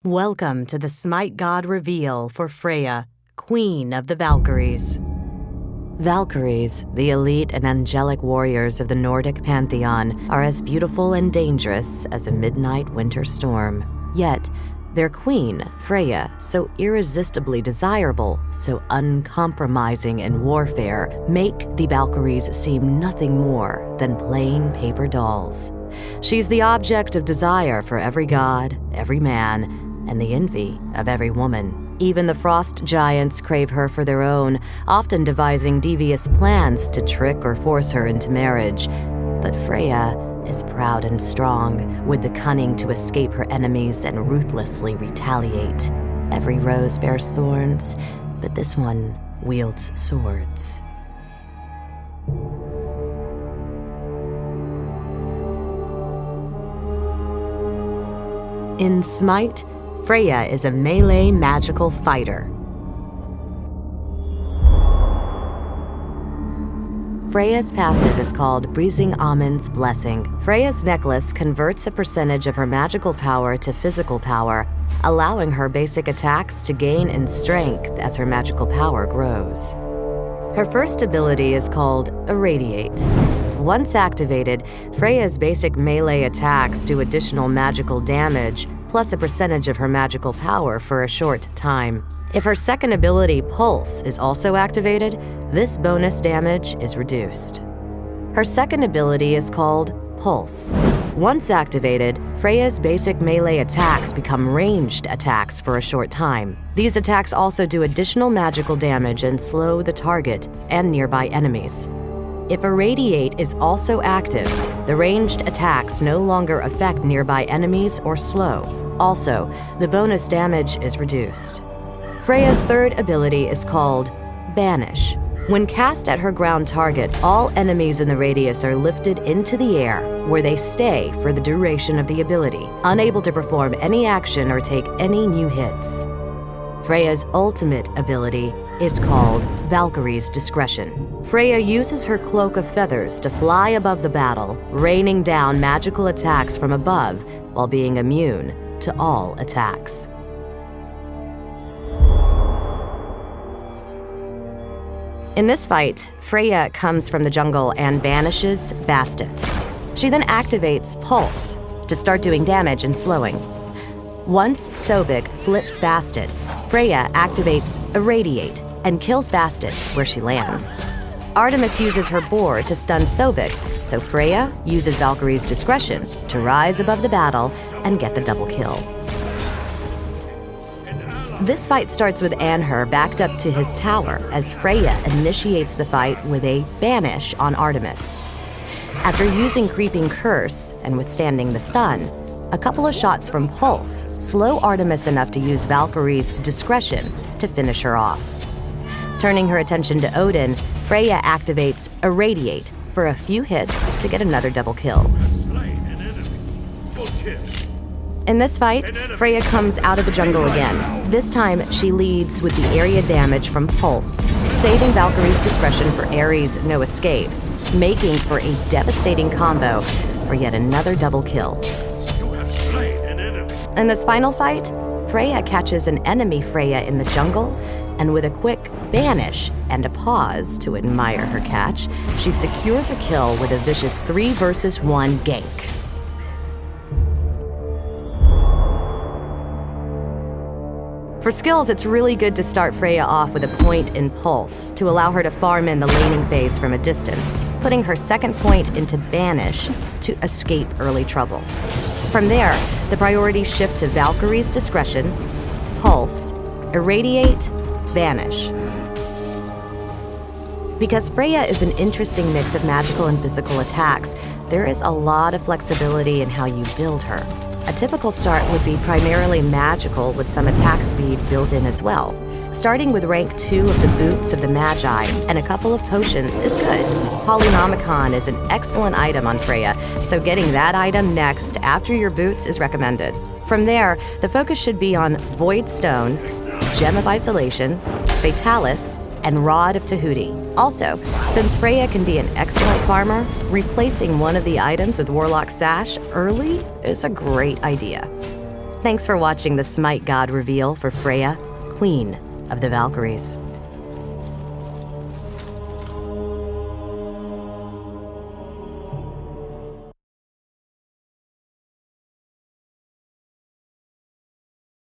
Welcome to the SMITE God reveal for Freya, Queen of the Valkyries. Valkyries, the elite and angelic warriors of the Nordic pantheon, are as beautiful and dangerous as a midnight winter storm. Yet, their queen, Freya, so irresistibly desirable, so uncompromising in warfare, make the Valkyries seem nothing more than plain paper dolls. She's the object of desire for every god, every man, and the envy of every woman. Even the frost giants crave her for their own, often devising devious plans to trick or force her into marriage. But Freya is proud and strong, with the cunning to escape her enemies and ruthlessly retaliate. Every rose bears thorns, but this one wields swords. In SMITE, Freya is a melee magical fighter. Freya's passive is called Breezing Amon's Blessing. Freya's necklace converts a percentage of her magical power to physical power, allowing her basic attacks to gain in strength as her magical power grows. Her first ability is called Irradiate. Once activated, Freya's basic melee attacks do additional magical damage, plus a percentage of her magical power for a short time. If her second ability, Pulse, is also activated, this bonus damage is reduced. Her second ability is called Pulse. Once activated, Freya's basic melee attacks become ranged attacks for a short time. These attacks also do additional magical damage and slow the target and nearby enemies. If Irradiate is also active, the ranged attacks no longer affect nearby enemies or slow. Also, the bonus damage is reduced. Freya's third ability is called Banish. When cast at her ground target, all enemies in the radius are lifted into the air, where they stay for the duration of the ability, unable to perform any action or take any new hits. Freya's ultimate ability is called Valkyrie's Discretion. Freya uses her cloak of feathers to fly above the battle, raining down magical attacks from above while being immune to all attacks. In this fight, Freya comes from the jungle and banishes Bastet. She then activates Pulse to start doing damage and slowing. Once Sobek flips Bastet, Freya activates Irradiate and kills Bastet where she lands. Artemis uses her boar to stun Sobek, so Freya uses Valkyrie's Discretion to rise above the battle and get the double kill. This fight starts with Anhur backed up to his tower as Freya initiates the fight with a Banish on Artemis. After using Creeping Curse and withstanding the stun, a couple of shots from Pulse slow Artemis enough to use Valkyrie's Discretion to finish her off. Turning her attention to Odin, Freya activates Irradiate for a few hits to get another double kill. In this fight, Freya comes out of the jungle again. This time, she leads with the area damage from Pulse, saving Valkyrie's Discretion for Ares' No Escape, making for a devastating combo for yet another double kill. In this final fight, Freya catches an enemy Freya in the jungle, and with a quick Banish and a pause to admire her catch, she secures a kill with a vicious 3 versus 1 gank. For skills, it's really good to start Freya off with a point in Pulse to allow her to farm in the laning phase from a distance, putting her second point into Banish to escape early trouble. From there, the priorities shift to Valkyrie's Discretion, Pulse, Irradiate, Banish. Because Freya is an interesting mix of magical and physical attacks, there is a lot of flexibility in how you build her. A typical start would be primarily magical with some attack speed built in as well. Starting with rank 2 of the Boots of the Magi and a couple of potions is good. Polynomicon is an excellent item on Freya, so getting that item next after your boots is recommended. From there, the focus should be on Void Stone, Gem of Isolation, Fatalis, and Rod of Tahuti. Also, since Freya can be an excellent farmer, replacing one of the items with Warlock Sash early is a great idea. Thanks for watching the SMITE God reveal for Freya, Queen of the Valkyries.